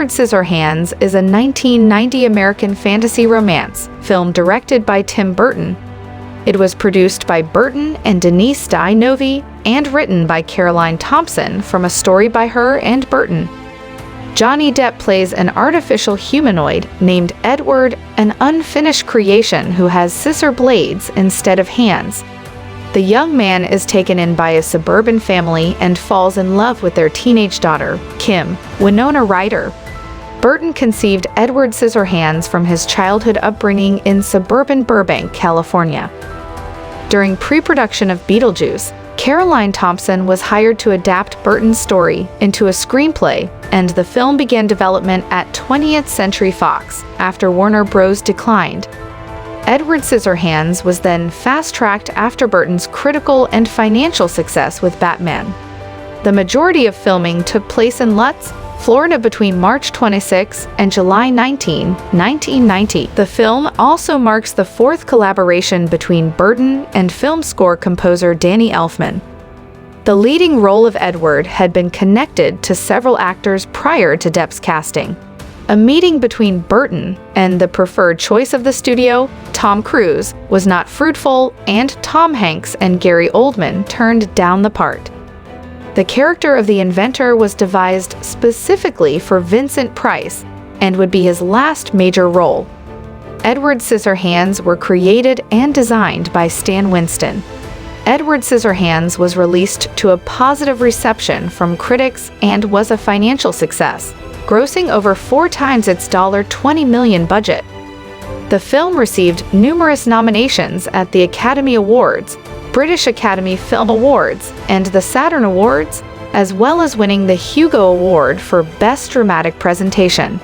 Edward Scissorhands is a 1990 American fantasy romance film directed by Tim Burton. It was produced by Burton and Denise Novi and written by Caroline Thompson from a story by her and Burton. Johnny Depp plays an artificial humanoid named Edward, an unfinished creation who has scissor blades instead of hands. The young man is taken in by a suburban family and falls in love with their teenage daughter, Kim, Winona Ryder. Burton conceived Edward Scissorhands from his childhood upbringing in suburban Burbank, California. During pre-production of Beetlejuice, Caroline Thompson was hired to adapt Burton's story into a screenplay, and the film began development at 20th Century Fox after Warner Bros. Declined. Edward Scissorhands was then fast-tracked after Burton's critical and financial success with Batman. The majority of filming took place in Lutz, Florida between March 26 and July 19, 1990. The film also marks the fourth collaboration between Burton and film score composer Danny Elfman. The leading role of Edward had been connected to several actors prior to Depp's casting. A meeting between Burton and the preferred choice of the studio, Tom Cruise, was not fruitful, and Tom Hanks and Gary Oldman turned down the part. The character of the inventor was devised specifically for Vincent Price and would be his last major role. Edward Scissorhands were created and designed by Stan Winston. Edward Scissorhands was released to a positive reception from critics and was a financial success, grossing over 4 times its $20 million budget. The film received numerous nominations at the Academy Awards, British Academy Film Awards, and the Saturn Awards, as well as winning the Hugo Award for Best Dramatic Presentation.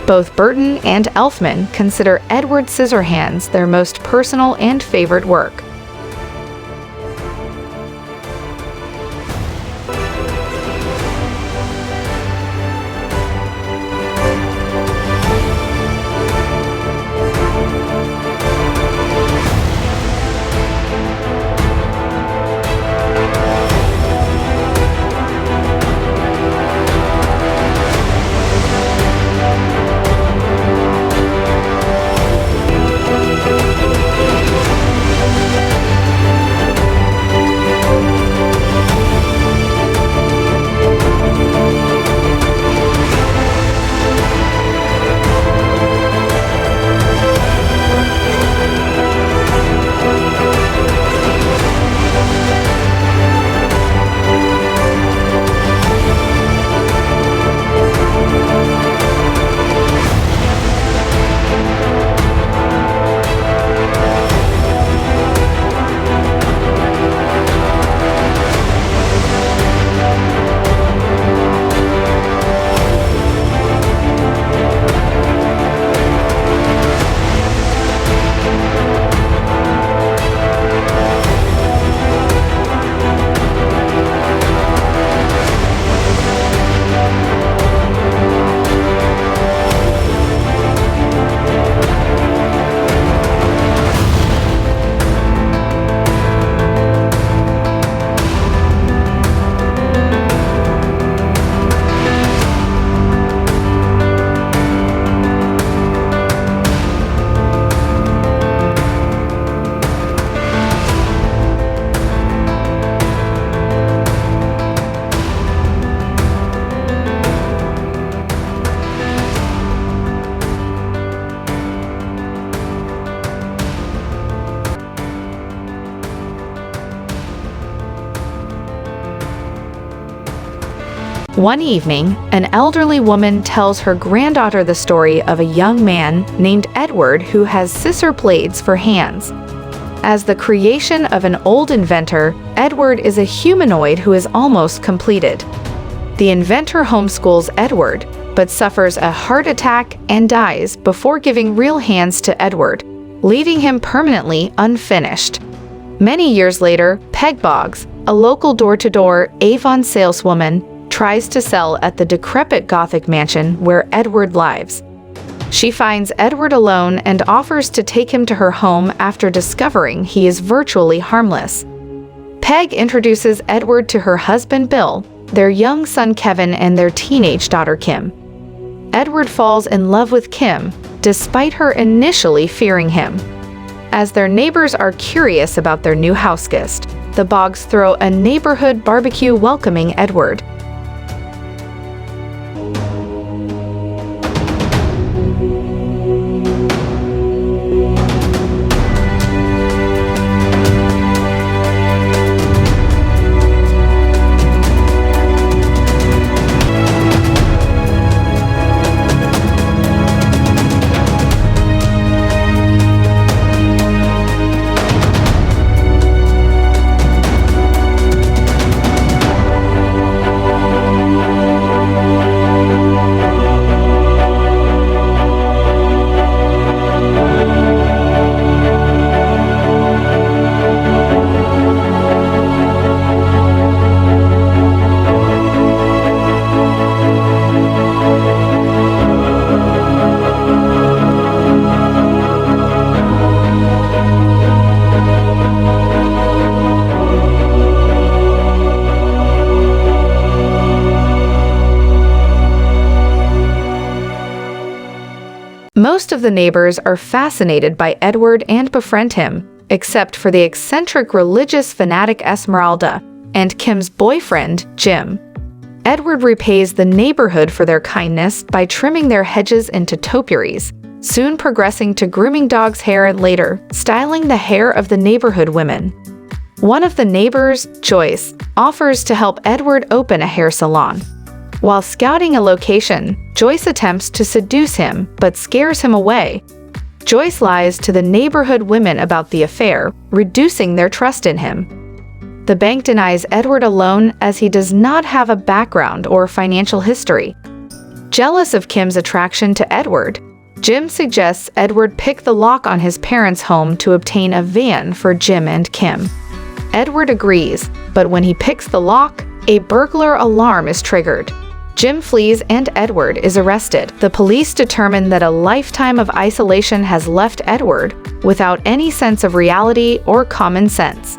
Both Burton and Elfman consider Edward Scissorhands their most personal and favorite work. One evening, an elderly woman tells her granddaughter the story of a young man named Edward who has scissor blades for hands. As the creation of an old inventor, Edward is a humanoid who is almost completed. The inventor homeschools Edward, but suffers a heart attack and dies before giving real hands to Edward, leaving him permanently unfinished. Many years later, Peg Boggs, a local door-to-door Avon saleswoman, tries to sell at the decrepit Gothic mansion where Edward lives. She finds Edward alone and offers to take him to her home after discovering he is virtually harmless. Peg introduces Edward to her husband Bill, their young son Kevin, and their teenage daughter Kim. Edward falls in love with Kim, despite her initially fearing him. As their neighbors are curious about their new houseguest, the Boggs throw a neighborhood barbecue welcoming Edward. Most of the neighbors are fascinated by Edward and befriend him, except for the eccentric religious fanatic Esmeralda and Kim's boyfriend, Jim. Edward repays the neighborhood for their kindness by trimming their hedges into topiaries, soon progressing to grooming dogs' hair and later styling the hair of the neighborhood women. One of the neighbors, Joyce, offers to help Edward open a hair salon. While scouting a location, Joyce attempts to seduce him but scares him away. Joyce lies to the neighborhood women about the affair, reducing their trust in him. The bank denies Edward a loan as he does not have a background or financial history. Jealous of Kim's attraction to Edward, Jim suggests Edward pick the lock on his parents' home to obtain a van for Jim and Kim. Edward agrees, but when he picks the lock, a burglar alarm is triggered. Jim flees and Edward is arrested. The police determine that a lifetime of isolation has left Edward without any sense of reality or common sense.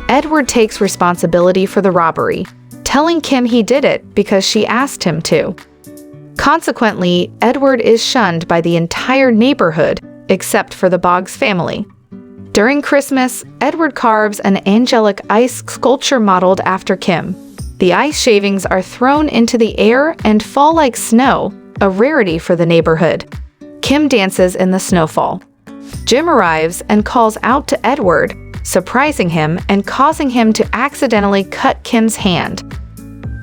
Edward takes responsibility for the robbery, telling Kim he did it because she asked him to. Consequently, Edward is shunned by the entire neighborhood except for the Boggs family. During Christmas, Edward carves an angelic ice sculpture modeled after Kim. The ice shavings are thrown into the air and fall like snow, a rarity for the neighborhood. Kim dances in the snowfall. Jim arrives and calls out to Edward, surprising him and causing him to accidentally cut Kim's hand.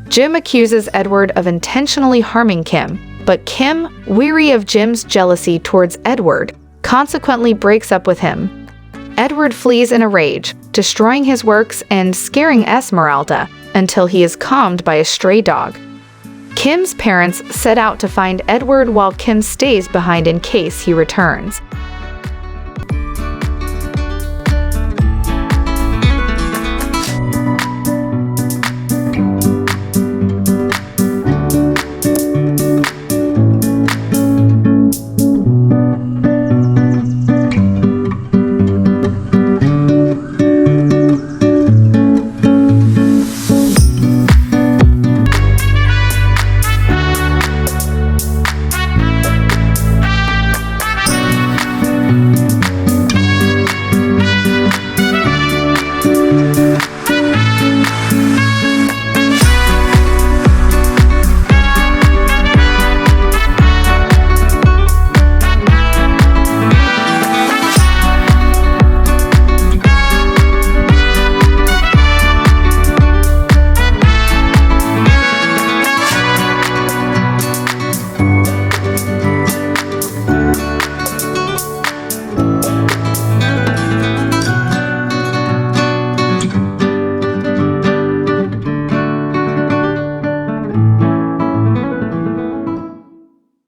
Jim accuses Edward of intentionally harming Kim, but Kim, weary of Jim's jealousy towards Edward, consequently breaks up with him. Edward flees in a rage, destroying his works and scaring Esmeralda until he is calmed by a stray dog. Kim's parents set out to find Edward while Kim stays behind in case he returns.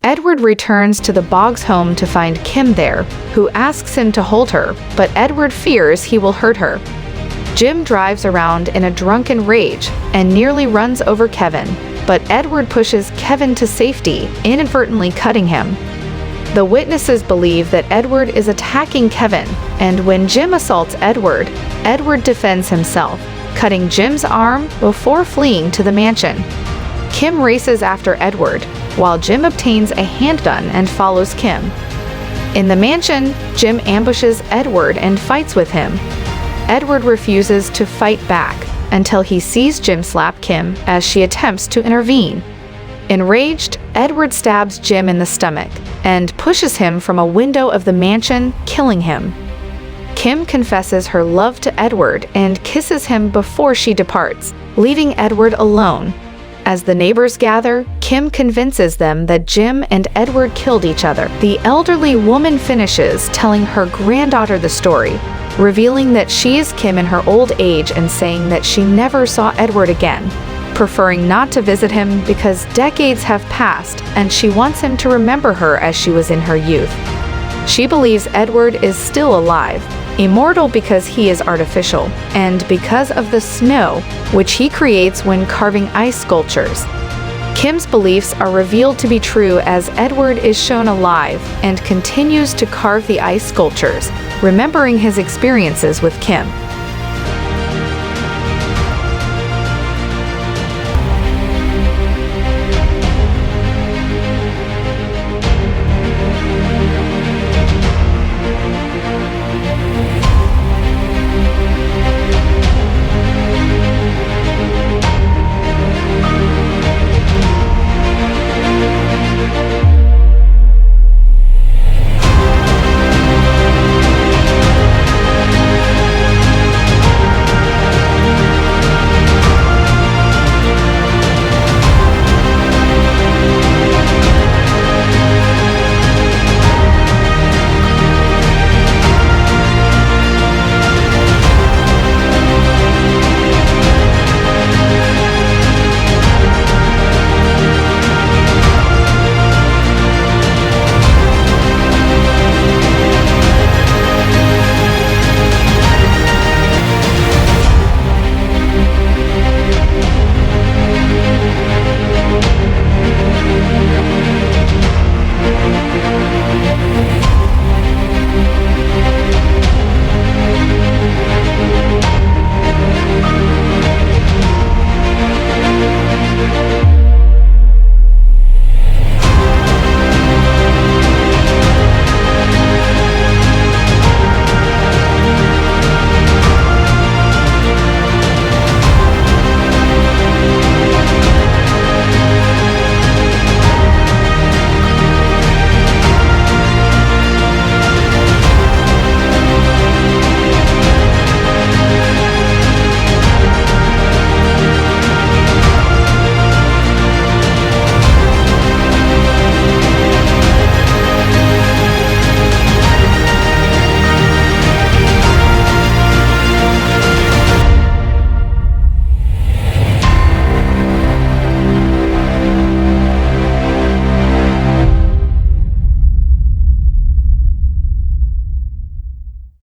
Edward returns to the Boggs' home to find Kim there, who asks him to hold her, but Edward fears he will hurt her. Jim drives around in a drunken rage and nearly runs over Kevin, but Edward pushes Kevin to safety, inadvertently cutting him. The witnesses believe that Edward is attacking Kevin, and when Jim assaults Edward, Edward defends himself, cutting Jim's arm before fleeing to the mansion. Kim races after Edward, while Jim obtains a handgun and follows Kim. In the mansion, Jim ambushes Edward and fights with him. Edward refuses to fight back until he sees Jim slap Kim as she attempts to intervene. Enraged, Edward stabs Jim in the stomach and pushes him from a window of the mansion, killing him. Kim confesses her love to Edward and kisses him before she departs, leaving Edward alone. As the neighbors gather, Kim convinces them that Jim and Edward killed each other. The elderly woman finishes telling her granddaughter the story, revealing that she is Kim in her old age and saying that she never saw Edward again, preferring not to visit him because decades have passed and she wants him to remember her as she was in her youth. She believes Edward is still alive, immortal because he is artificial, and because of the snow, which he creates when carving ice sculptures. Kim's beliefs are revealed to be true as Edward is shown alive and continues to carve the ice sculptures, remembering his experiences with Kim.